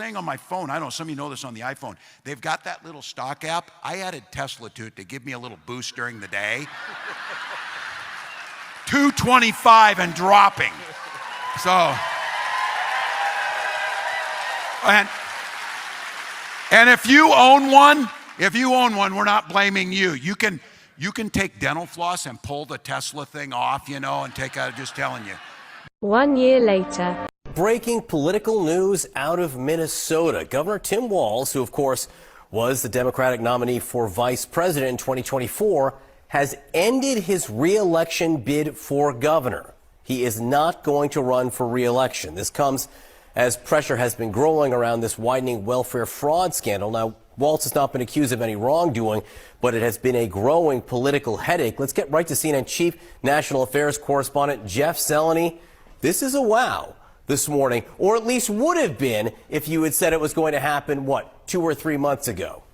saying on my phone, I don't know, some of you know this on the iPhone, they've got that little stock app. I added Tesla to it to give me a little boost during the day. 225 and dropping. So, and if you own one, we're not blaming you. You can take dental floss and pull the Tesla thing off, you know, and take out, just telling you. 1 year later. Breaking political news out of Minnesota. Governor Tim Walz, who of course was the Democratic nominee for vice president in 2024, has ended his re-election bid for governor. He is not going to run for re-election. This comes as pressure has been growing around this widening welfare fraud scandal. Now, Walz has not been accused of any wrongdoing, but it has been a growing political headache. Let's get right to CNN Chief National Affairs Correspondent Jeff Zeleny. This is a wow this morning, or at least would have been if you had said it was going to happen, 2 or 3 months ago?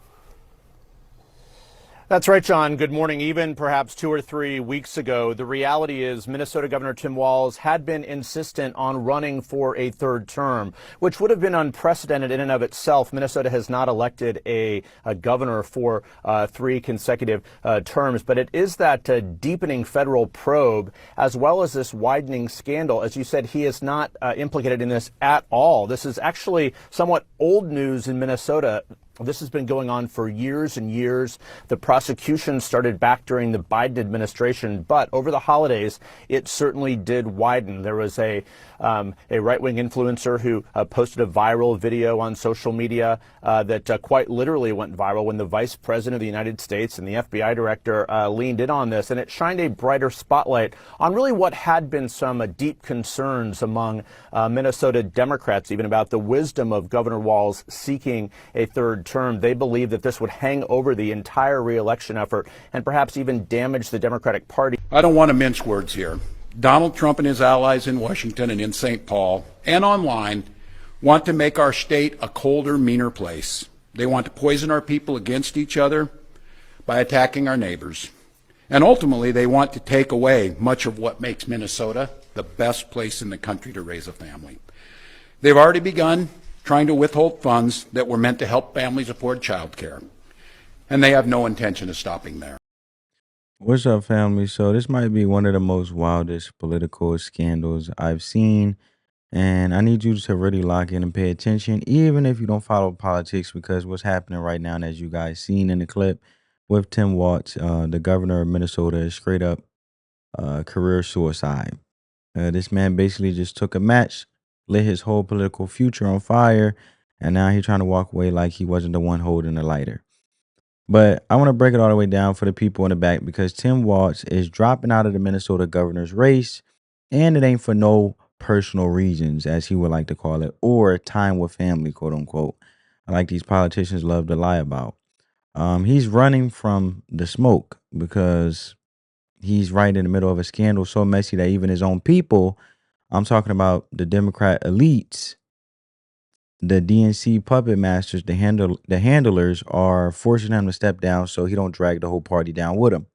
That's right, John. Good morning. Even perhaps 2 or 3 weeks ago, the reality is Minnesota Governor Tim Walz had been insistent on running for a third term, which would have been unprecedented in and of itself. Minnesota has not elected a governor for 3 consecutive terms, but it is that deepening federal probe as well as this widening scandal. As you said, he is not implicated in this at all. This is actually somewhat old news in Minnesota. This has been going on for years and years. The prosecution started back during the Biden administration, but over the holidays, it certainly did widen. There was a right-wing influencer who posted a viral video on social media that quite literally went viral when the vice president of the United States and the FBI director leaned in on this, and it shined a brighter spotlight on really what had been some deep concerns among Minnesota Democrats, even about the wisdom of Governor Walz seeking a third term. They believe that this would hang over the entire re-election effort and perhaps even damage the Democratic Party. I don't want to mince words here. Donald Trump and his allies in Washington and in St. Paul and online want to make our state a colder, meaner place. They want to poison our people against each other by attacking our neighbors. And ultimately, they want to take away much of what makes Minnesota the best place in the country to raise a family. They've already begun trying to withhold funds that were meant to help families afford child care. And they have no intention of stopping there. What's up, family? So this might be one of the most wildest political scandals I've seen. And I need you to really lock in and pay attention, even if you don't follow politics, because what's happening right now, and as you guys seen in the clip with Tim Walz, the governor of Minnesota, is straight up career suicide. This man basically just took a match, lit his whole political future on fire, and now he's trying to walk away like he wasn't the one holding the lighter. But I want to break it all the way down for the people in the back, because Tim Walz is dropping out of the Minnesota governor's race, and it ain't for no personal reasons, as he would like to call it, or time with family, quote unquote, like these politicians love to lie about. He's running from the smoke because he's right in the middle of a scandal so messy that even his own people, I'm talking about the Democrat elites, the DNC puppet masters, the handlers, are forcing him to step down so he don't drag the whole party down with him.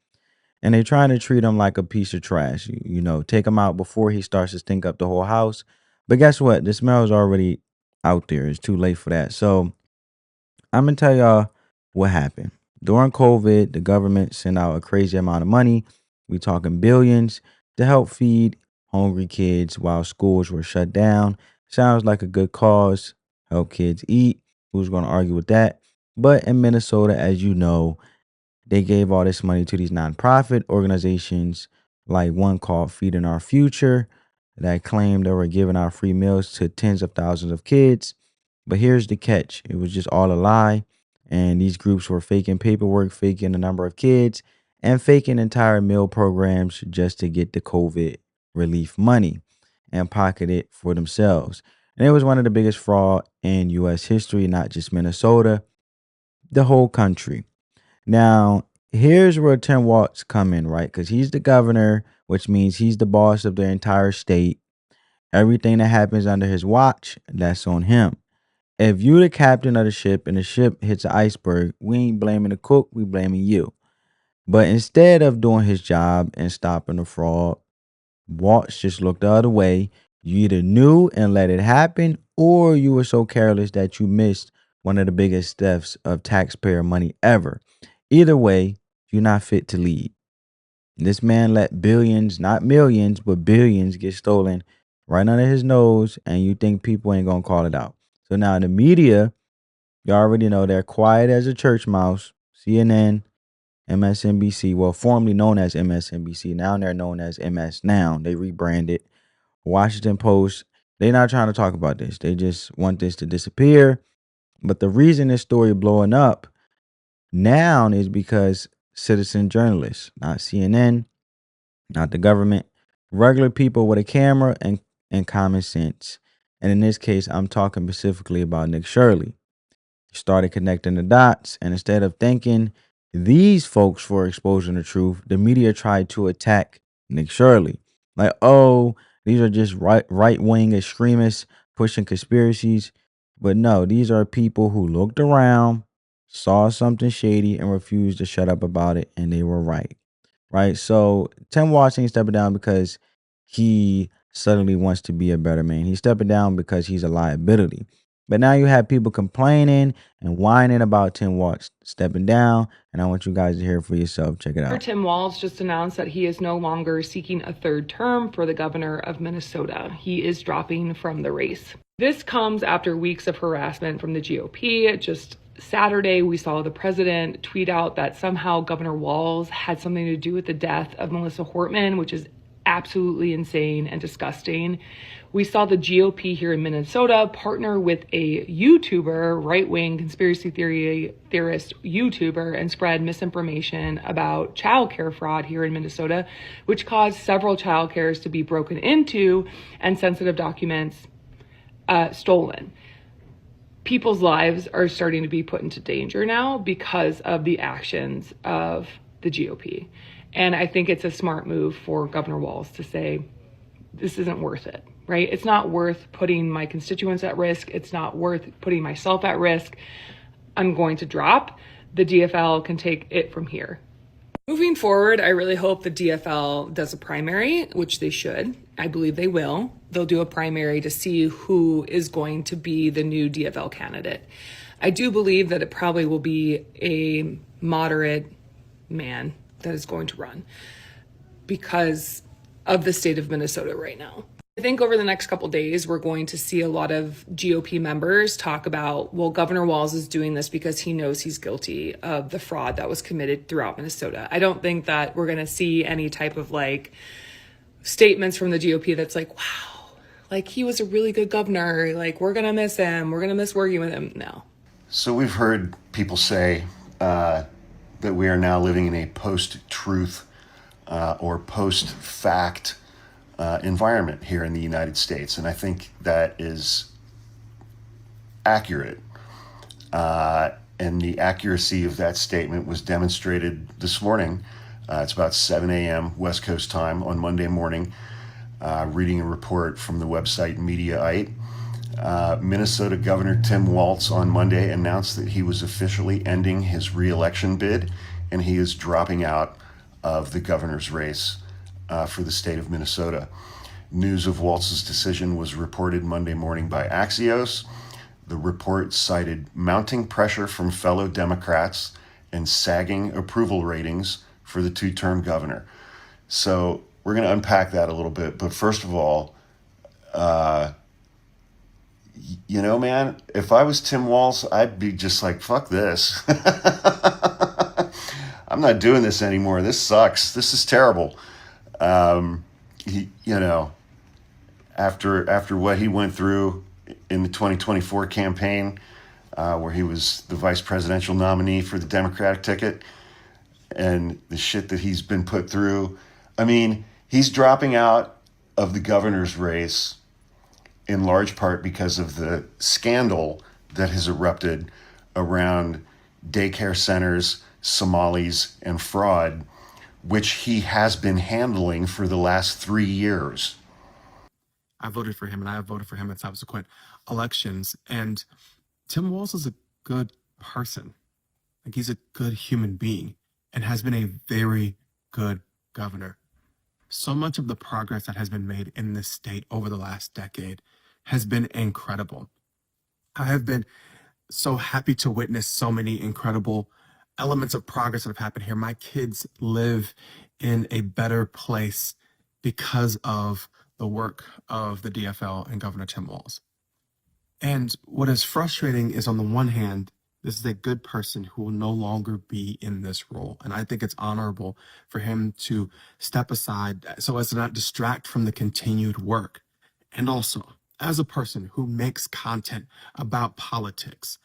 And they're trying to treat him like a piece of trash, you know, take him out before he starts to stink up the whole house. But guess what? The smell is already out there. It's too late for that. So I'm going to tell y'all what happened. During COVID, the government sent out a crazy amount of money. We talking billions to help feed hungry kids while schools were shut down. Sounds like a good cause. Help kids eat. Who's going to argue with that? But in Minnesota, as you know, they gave all this money to these nonprofit organizations, like one called Feeding Our Future, that claimed they were giving out free meals to tens of thousands of kids. But here's the catch. It was just all a lie. And these groups were faking paperwork, faking the number of kids, and faking entire meal programs just to get the COVID relief money and pocket it for themselves. And it was one of the biggest fraud in U.S. history, not just Minnesota, the whole country. Now, here's where Tim Walz come in, right? Because he's the governor, which means he's the boss of the entire state. Everything that happens under his watch, that's on him. If you're the captain of the ship and the ship hits an iceberg, we ain't blaming the cook, we blaming you. But instead of doing his job and stopping the fraud, Walz just looked the other way. You either knew and let it happen, or you were so careless that you missed one of the biggest thefts of taxpayer money ever. Either way, you're not fit to lead. This man let billions, not millions, but billions get stolen right under his nose, and you think people ain't gonna call it out. So now the media, you already know they're quiet as a church mouse. CNN, MSNBC, well, formerly known as MSNBC, now they're known as MS Now. They rebranded. Washington Post, they're not trying to talk about this. They just want this to disappear. But the reason this story blowing up now is because citizen journalists, not CNN, not the government, regular people with a camera and common sense. And in this case, I'm talking specifically about Nick Shirley. Started connecting the dots, and instead of thanking these folks for exposing the truth, the media tried to attack Nick Shirley. Like, oh, these are just right-wing extremists pushing conspiracies. But no, these are people who looked around, saw something shady, and refused to shut up about it, and they were right. Right? So Tim Walz ain't stepping down because he suddenly wants to be a better man. He's stepping down because he's a liability. But now you have people complaining and whining about Tim Walz stepping down, and I want you guys to hear it for yourself. Check it out. Tim Walz just announced that he is no longer seeking a third term for the governor of Minnesota. He is dropping from the race. This comes after weeks of harassment from the GOP. Just Saturday, we saw the president tweet out that somehow Governor Walz had something to do with the death of Melissa Hortman, which is absolutely insane and disgusting. We saw the GOP here in Minnesota partner with a YouTuber, right-wing conspiracy theorist YouTuber, and spread misinformation about childcare fraud here in Minnesota, which caused several childcares to be broken into and sensitive documents stolen. People's lives are starting to be put into danger now because of the actions of the GOP. And I think it's a smart move for Governor Walz to say, this isn't worth it, right? It's not worth putting my constituents at risk. It's not worth putting myself at risk. I'm going to drop. The DFL can take it from here. Moving forward, I really hope the DFL does a primary, which they should. I believe they will. They'll do a primary to see who is going to be the new DFL candidate. I do believe that it probably will be a moderate man that is going to run because of the state of Minnesota right now. I think over the next couple of days, we're going to see a lot of GOP members talk about, well, Governor Walz is doing this because he knows he's guilty of the fraud that was committed throughout Minnesota. I don't think that we're going to see any type of like statements from the GOP that's like, wow, like he was a really good governor. Like we're going to miss him. We're going to miss working with him. No. So we've heard people say that we are now living in a post-truth or post-fact environment here in the United States. And I think that is accurate. And the accuracy of that statement was demonstrated this morning. It's about 7 a.m. West Coast time on Monday morning, reading a report from the website Mediaite. Minnesota Governor Tim Walz on Monday announced that he was officially ending his re-election bid, and he is dropping out of the governor's race for the state of Minnesota. News of Walz's decision was reported Monday morning by Axios. The report cited mounting pressure from fellow Democrats and sagging approval ratings for the two-term governor. So we're going to unpack that a little bit. But first of all, you know, man, if I was Tim Walz, I'd be just like, fuck this. I'm not doing this anymore. This sucks. This is terrible. After what he went through in the 2024 campaign, where he was the vice presidential nominee for the Democratic ticket, and the shit that he's been put through. I mean, he's dropping out of the governor's race in large part because of the scandal that has erupted around daycare centers, Somalis, and fraud, which he has been handling for the last 3 years. I voted for him, and I have voted for him in subsequent elections. And Tim Walz is a good person. Like, he's a good human being and has been a very good governor. So much of the progress that has been made in this state over the last decade has been incredible. I have been so happy to witness so many incredible elements of progress that have happened here. My kids live in a better place because of the work of the DFL and Governor Tim Walz. And what is frustrating is, on the one hand, this is a good person who will no longer be in this role. And I think it's honorable for him to step aside so as to not distract from the continued work. And also, as a person who makes content about politics,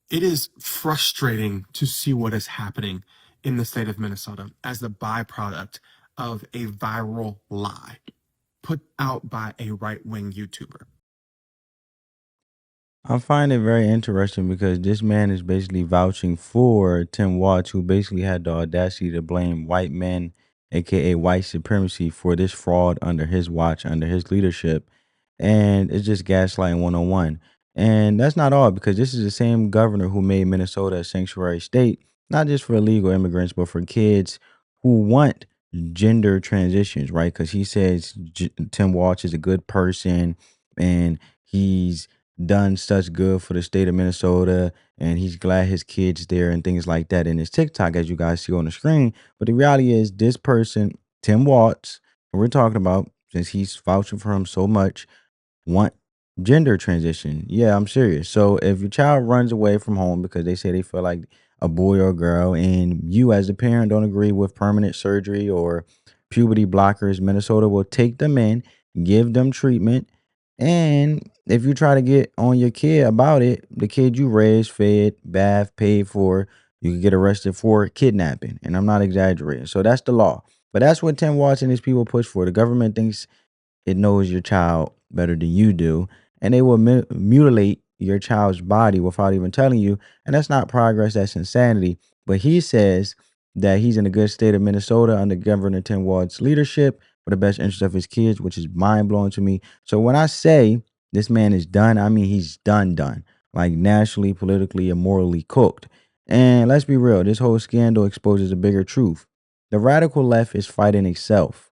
it is frustrating to see what is happening in the state of Minnesota as the byproduct of a viral lie put out by a right-wing YouTuber. I find it very interesting because this man is basically vouching for Tim Walz, who basically had the audacity to blame white men, aka white supremacy, for this fraud under his watch, under his leadership. And it's just gaslighting 101. And that's not all, because this is the same governor who made Minnesota a sanctuary state, not just for illegal immigrants, but for kids who want gender transitions, right? Because he says Tim Walz is a good person and he's done such good for the state of Minnesota, and he's glad his kids there and things like that in his TikTok, as you guys see on the screen. But the reality is, this person, Tim Walz, who we're talking about, since he's vouching for him so much, want gender transition. Yeah, I'm serious. So if your child runs away from home because they say they feel like a boy or a girl, and you as a parent don't agree with permanent surgery or puberty blockers, Minnesota will take them in, give them treatment, and if you try to get on your kid about it, the kid you raised, fed, bathed, paid for, you can get arrested for kidnapping. And I'm not exaggerating. So that's the law. But that's what Tim Walz and his people push for. The government thinks it knows your child better than you do, and they will mutilate your child's body without even telling you. And that's not progress, that's insanity. But he says that he's in a good state of Minnesota under Governor Tim Walz's leadership for the best interest of his kids, which is mind-blowing to me. So when I say this man is done, I mean he's done, like nationally, politically, and morally cooked. And let's be real, this whole scandal exposes a bigger truth. The radical left is fighting itself.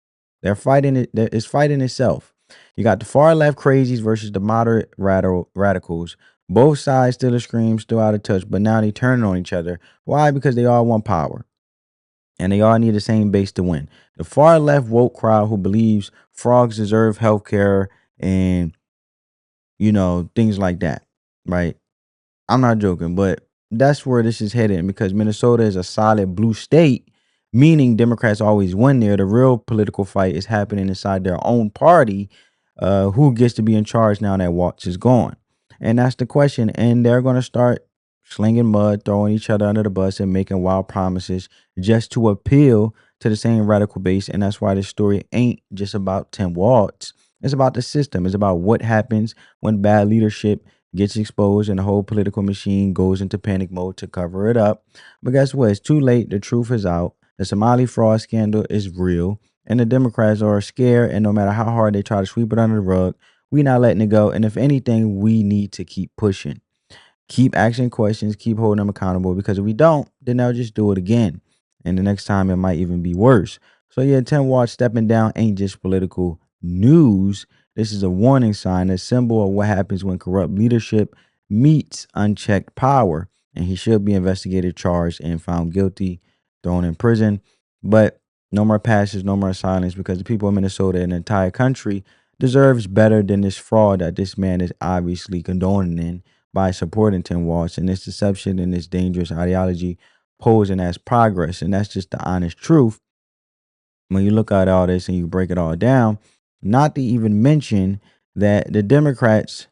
They're fighting it. It's fighting itself. You got the far left crazies versus the moderate radicals. Both sides still a scream, still out of touch, but now they turning on each other. Why? Because they all want power, and they all need the same base to win. The far left woke crowd who believes frogs deserve health care and things like that, right? I'm not joking, but that's where this is heading, because Minnesota is a solid blue state, meaning Democrats always win there. The real political fight is happening inside their own party. Who gets to be in charge now that Walz is gone? And that's the question. And they're going to start slinging mud, throwing each other under the bus, and making wild promises just to appeal to the same radical base. And that's why this story ain't just about Tim Walz. It's about the system. It's about what happens when bad leadership gets exposed and the whole political machine goes into panic mode to cover it up. But guess what? It's too late. The truth is out. The Somali fraud scandal is real, and the Democrats are scared, and no matter how hard they try to sweep it under the rug, we're not letting it go. And if anything, we need to keep pushing. Keep asking questions, keep holding them accountable, because if we don't, then they'll just do it again. And the next time it might even be worse. So yeah, Tim Walz stepping down ain't just political news. This is a warning sign, a symbol of what happens when corrupt leadership meets unchecked power. And he should be investigated, charged, and found guilty, thrown in prison. But no more passes, no more silence, because the people of Minnesota and the entire country deserves better than this fraud that this man is obviously condoning in by supporting Tim Walz and this deception and this dangerous ideology posing as progress. And that's just the honest truth. When you look at all this and you break it all down, not to even mention that the Democrats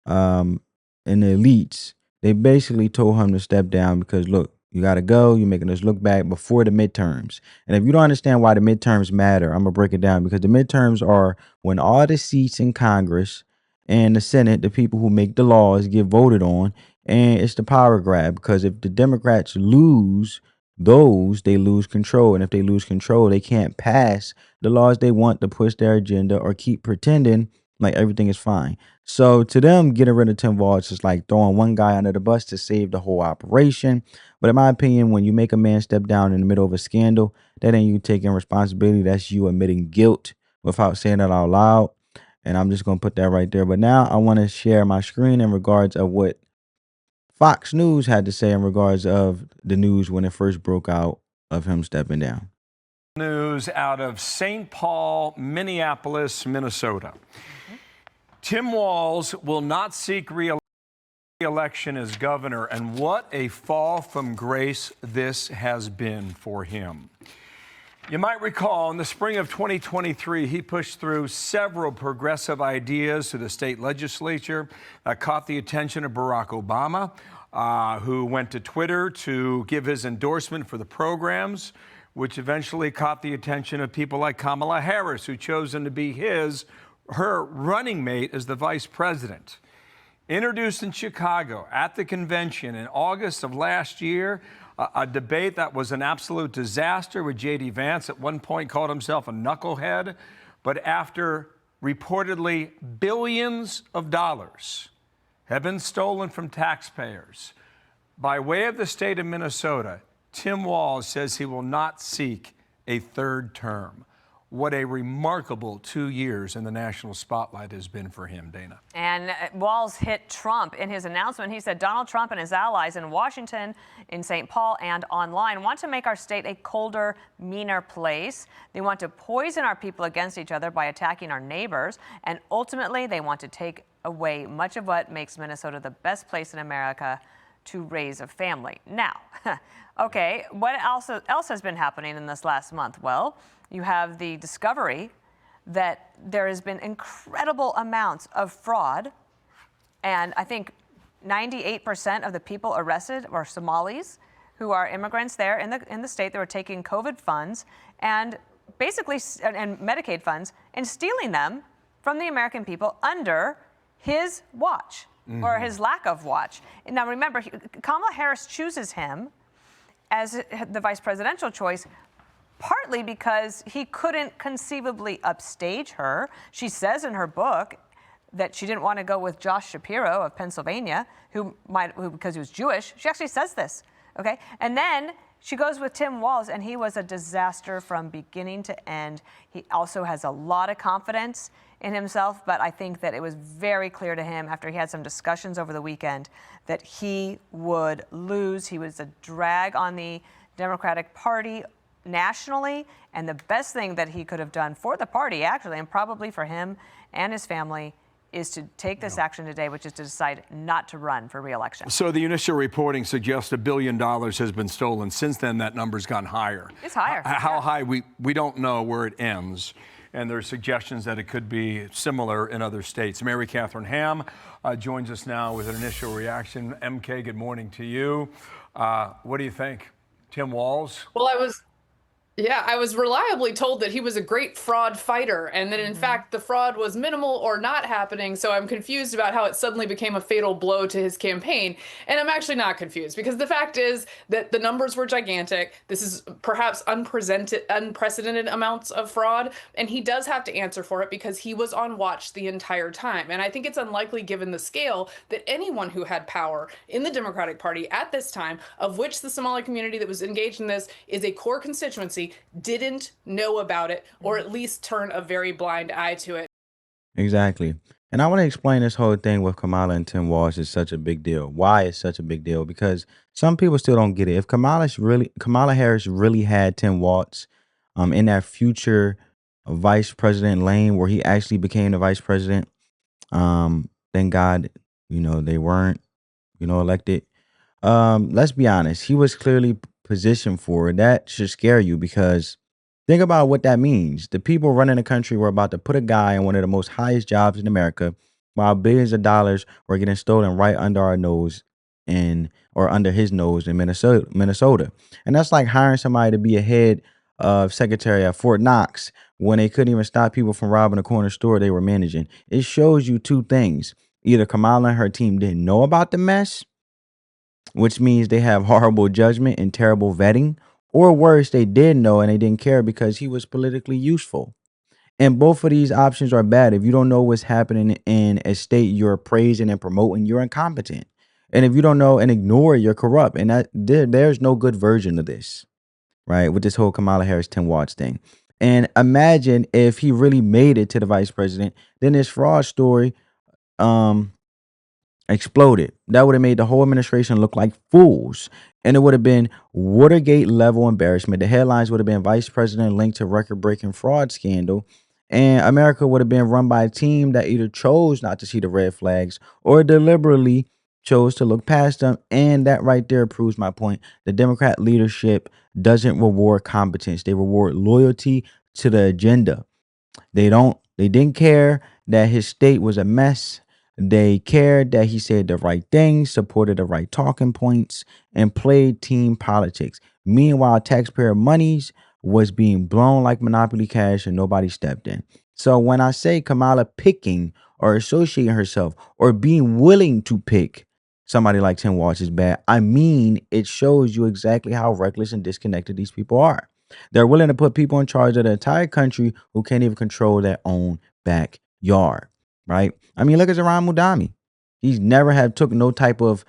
and the elites, they basically told him to step down because, look, you got to go. You're making us look back before the midterms. And if you don't understand why the midterms matter, I'm going to break it down, because the midterms are when all the seats in Congress and the Senate, the people who make the laws, get voted on. And it's the power grab, because if the Democrats lose those, they lose control. And if they lose control, they can't pass the laws they want to push their agenda or keep pretending like everything is fine. So to them, getting rid of Tim Walz is like throwing one guy under the bus to save the whole operation. But in my opinion, when you make a man step down in the middle of a scandal, that ain't you taking responsibility. That's you admitting guilt without saying it out loud. And I'm just going to put that right there. But now I want to share my screen in regards of what Fox News had to say in regards of the news when it first broke out of him stepping down. News out of St. Paul, Minneapolis, Minnesota. Tim Walz will not seek re-election as governor, and what a fall from grace this has been for him. You might recall in the spring of 2023, he pushed through several progressive ideas to the state legislature that caught the attention of Barack Obama, who went to Twitter to give his endorsement for the programs, which eventually caught the attention of people like Kamala Harris, who chose him to be her running mate as the vice president. Introduced in Chicago at the convention in August of last year, a debate that was an absolute disaster with J.D. Vance at one point called himself a knucklehead. But after reportedly billions of dollars have been stolen from taxpayers, by way of the state of Minnesota, Tim Walz says he will not seek a third term. What a remarkable 2 years in the national spotlight has been for him, Dana. And Walz hit Trump in his announcement. He said Donald Trump and his allies in Washington, in St. Paul, and online want to make our state a colder, meaner place. They want to poison our people against each other by attacking our neighbors. And ultimately, they want to take away much of what makes Minnesota the best place in America to raise a family. Now, okay, what else has been happening in this last month? Well, you have the discovery that there has been incredible amounts of fraud, and I think 98% of the people arrested are Somalis who are immigrants there in the state that were taking COVID funds and basically and Medicaid funds and stealing them from the American people under his watch or his lack of watch. And now remember, Kamala Harris chooses him as the vice presidential choice partly because he couldn't conceivably upstage her. She says in her book that she didn't want to go with Josh Shapiro of Pennsylvania, who because he was Jewish. She actually says this, okay? And then she goes with Tim Walz, and he was a disaster from beginning to end. He also has a lot of confidence in himself, but I think that it was very clear to him after he had some discussions over the weekend that he would lose. He was a drag on the Democratic Party nationally, and the best thing that he could have done for the party, actually, and probably for him and his family, is to take this action today, which is to decide not to run for re-election. So the initial reporting suggests $1 billion has been stolen. Since then, that number's gone higher. It's higher. How high, we don't know where it ends. And there are suggestions that it could be similar in other states. Mary Catherine Ham joins us now with an initial reaction. MK, good morning to you. What do you think? Tim Walz? Well, I was reliably told that he was a great fraud fighter and that in fact the fraud was minimal or not happening. So I'm confused about how it suddenly became a fatal blow to his campaign. And I'm actually not confused because the fact is that the numbers were gigantic. This is perhaps unprecedented amounts of fraud. And he does have to answer for it because he was on watch the entire time. And I think it's unlikely given the scale that anyone who had power in the Democratic Party at this time, of which the Somali community that was engaged in this is a core constituency, didn't know about it or at least turn a very blind eye to it. Exactly. And I want to explain this whole thing with Kamala and Tim Walz is such a big deal. Why it's such a big deal? Because some people still don't get it. If Kamala Harris really had Tim Walz in that future vice president lane where he actually became the vice president, thank God, they weren't, elected. Let's be honest. He was clearly positioned for it. That should scare you because think about what that means. The people running the country were about to put a guy in one of the most highest jobs in America while billions of dollars were getting stolen right under our nose or under his nose in Minnesota. And that's like hiring somebody to be a head of secretary at Fort Knox when they couldn't even stop people from robbing a corner store they were managing. It shows you two things. Either Kamala and her team didn't know about the mess, which means they have horrible judgment and terrible vetting, or worse, they did know and they didn't care because he was politically useful. And both of these options are bad. If you don't know what's happening in a state you're praising and promoting, you're incompetent. And if you don't know and ignore it, you're corrupt. And there's no good version of this, right? With this whole Kamala Harris Tim Walz thing. And imagine if he really made it to the vice president, then this fraud story um exploded. That would have made the whole administration look like fools. And it would have been Watergate level embarrassment. The headlines would have been Vice President linked to record breaking fraud scandal. And America would have been run by a team that either chose not to see the red flags or deliberately chose to look past them. And that right there proves my point. The Democrat leadership doesn't reward competence, they reward loyalty to the agenda. They didn't care that his state was a mess. They cared that he said the right things, supported the right talking points, and played team politics. Meanwhile, taxpayer monies was being blown like monopoly cash and nobody stepped in. So when I say Kamala picking or associating herself or being willing to pick somebody like Tim Walz is bad, I mean it shows you exactly how reckless and disconnected these people are. They're willing to put people in charge of the entire country who can't even control their own backyard, right? I mean, look at Zaran Mudami. He's never have took no type of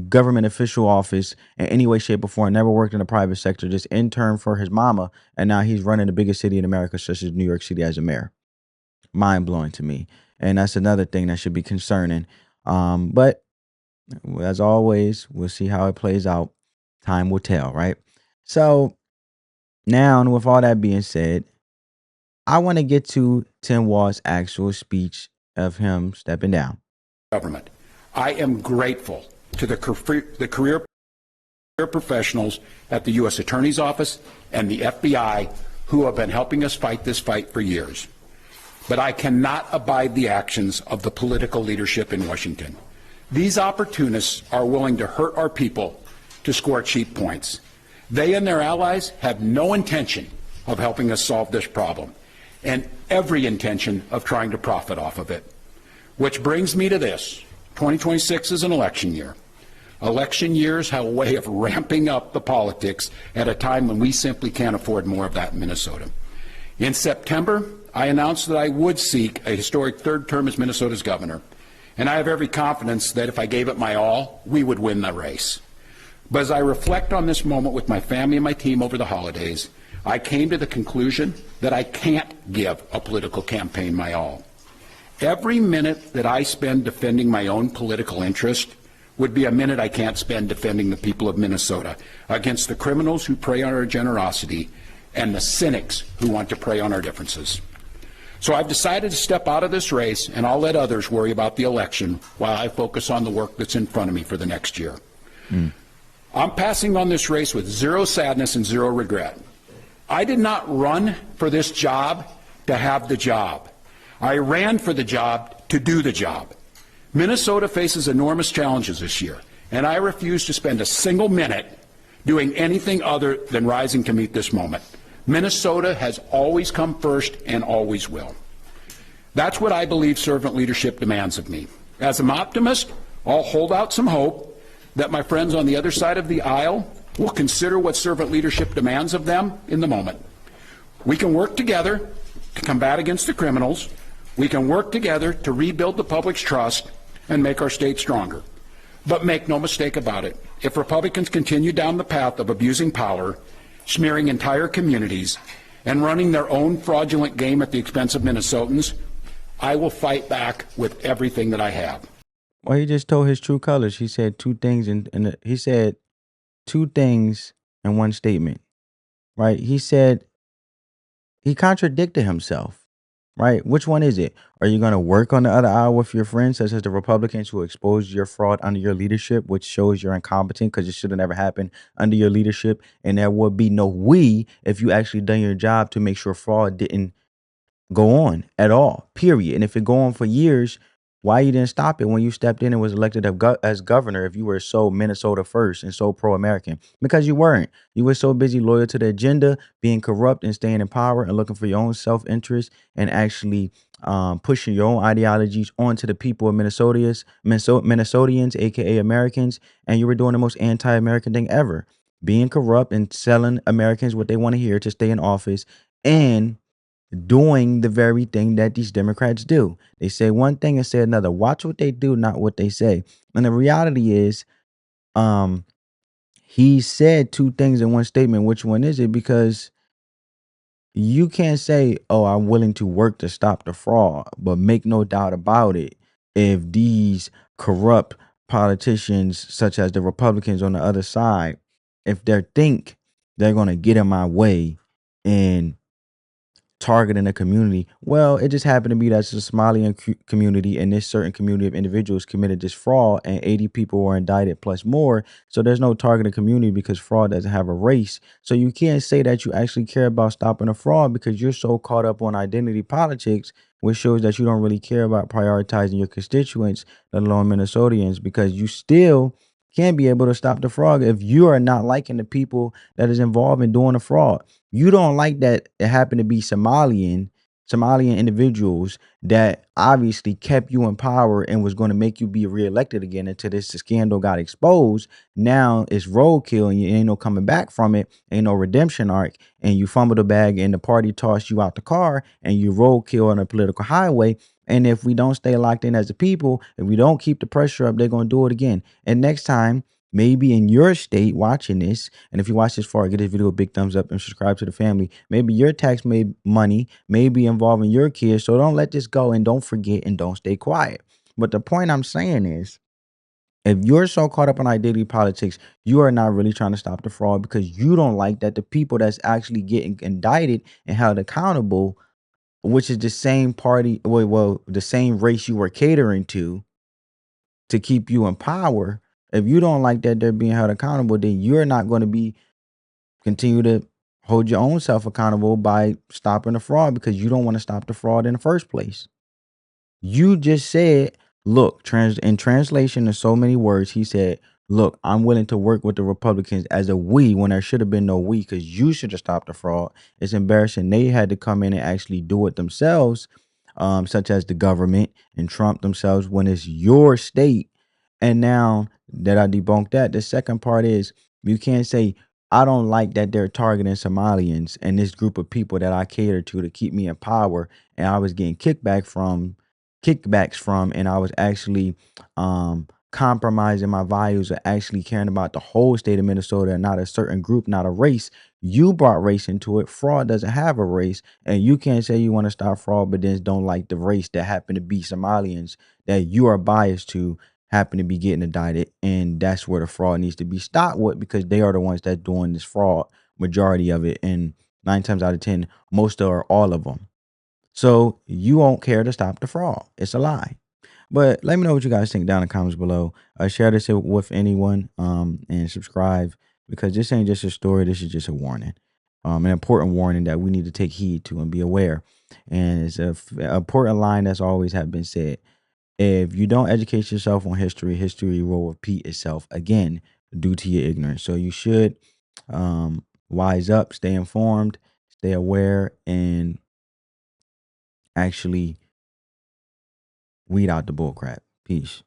government official office in any way, shape, or form. Never worked in the private sector. Just interned for his mama, and now he's running the biggest city in America, such as New York City, as a mayor. Mind blowing to me, and that's another thing that should be concerning. But as always, we'll see how it plays out. Time will tell, right? So now, and with all that being said, I want to get to Tim Walz's actual speech of him stepping down. Government. I am grateful to the career professionals at the U.S. Attorney's Office and the FBI who have been helping us fight this fight for years. But I cannot abide the actions of the political leadership in Washington. These opportunists are willing to hurt our people to score cheap points. They and their allies have no intention of helping us solve this problem, and every intention of trying to profit off of it. Which brings me to this. 2026 is an election year. Election years have a way of ramping up the politics at a time when we simply can't afford more of that in Minnesota. In September, I announced that I would seek a historic third term as Minnesota's governor, and I have every confidence that if I gave it my all, we would win the race. But as I reflect on this moment with my family and my team over the holidays, I came to the conclusion that I can't give a political campaign my all. Every minute that I spend defending my own political interest would be a minute I can't spend defending the people of Minnesota against the criminals who prey on our generosity and the cynics who want to prey on our differences. So I've decided to step out of this race, and I'll let others worry about the election while I focus on the work that's in front of me for the next year. I'm passing on this race with zero sadness and zero regret. I did not run for this job to have the job. I ran for the job to do the job. Minnesota faces enormous challenges this year, and I refuse to spend a single minute doing anything other than rising to meet this moment. Minnesota has always come first and always will. That's what I believe servant leadership demands of me. As an optimist, I'll hold out some hope that my friends on the other side of the aisle will consider what servant leadership demands of them in the moment. We can work together to combat against the criminals. We can work together to rebuild the public's trust and make our state stronger. But make no mistake about it, if Republicans continue down the path of abusing power, smearing entire communities, and running their own fraudulent game at the expense of Minnesotans, I will fight back with everything that I have. Well, he just told his true colors. He said two things, he said two things in one statement, right? He said he contradicted himself, right? Which one is it? Are you going to work on the other aisle with your friends, such as the Republicans who exposed your fraud under your leadership, which shows you're incompetent because it should have never happened under your leadership, and there would be no we if you actually done your job to make sure fraud didn't go on at all, period. And if it go on for years, why you didn't stop it when you stepped in and was elected as governor if you were so Minnesota first and so pro-American? Because you weren't. You were so busy loyal to the agenda, being corrupt and staying in power and looking for your own self-interest and actually pushing your own ideologies onto the people of Minnesotans, aka Americans, and you were doing the most anti-American thing ever, being corrupt and selling Americans what they want to hear to stay in office and doing the very thing that these Democrats do. They say one thing and say another. Watch what they do, not what they say. And the reality is, he said two things in one statement. Which one is it? Because you can't say, "Oh, I'm willing to work to stop the fraud," but make no doubt about it, if these corrupt politicians, such as the Republicans on the other side, if they think they're gonna get in my way and targeting a community. Well, it just happened to be that's a Somalian community, and this certain community of individuals committed this fraud, and 80 people were indicted plus more. So there's no targeted community because fraud doesn't have a race. So you can't say that you actually care about stopping a fraud because you're so caught up on identity politics, which shows that you don't really care about prioritizing your constituents, let alone Minnesotans, because you still can't be able to stop the fraud if you are not liking the people that is involved in doing the fraud. You don't like that it happened to be Somalian individuals that obviously kept you in power and was going to make you be reelected again until this scandal got exposed. Now it's roadkill and you ain't no coming back from it. Ain't no redemption arc. And you fumble the bag and the party tossed you out the car and you roadkill on a political highway. And if we don't stay locked in as a people, if we don't keep the pressure up, they're going to do it again. And next time, maybe in your state watching this, and if you watch this far, give this video a big thumbs up and subscribe to the family. Maybe your tax made money may be involving your kids. So don't let this go and don't forget and don't stay quiet. But the point I'm saying is, if you're so caught up in identity politics, you are not really trying to stop the fraud because you don't like that the people that's actually getting indicted and held accountable, which is the same party, well, the same race you were catering to keep you in power. If you don't like that they're being held accountable, then you're not going to be continue to hold your own self accountable by stopping the fraud because you don't want to stop the fraud in the first place. You just said, look, in translation in so many words, he said, look, I'm willing to work with the Republicans as a we when there should have been no we because you should have stopped the fraud. It's embarrassing. They had to come in and actually do it themselves, such as the government and Trump themselves when it's your state. And now that I debunked that, the second part is you can't say, I don't like that they're targeting Somalians and this group of people that I cater to keep me in power. And I was getting kickbacks from, and I was actually compromising my values of actually caring about the whole state of Minnesota and not a certain group, not a race. You brought race into it. Fraud doesn't have a race. And you can't say you want to stop fraud, but then don't like the race that happen to be Somalians that you are biased to happen to be getting indicted. And that's where the fraud needs to be stopped with because they are the ones that doing this fraud, majority of it. And 9 times out of 10, most or all of them. So you won't care to stop the fraud. It's a lie. But let me know what you guys think down in the comments below. Share this with anyone and subscribe because this ain't just a story. This is just a warning, an important warning that we need to take heed to and be aware. And it's an important line that's always have been said. If you don't educate yourself on history, history will repeat itself again due to your ignorance. So you should wise up, stay informed, stay aware, and actually weed out the bull crap. Peace.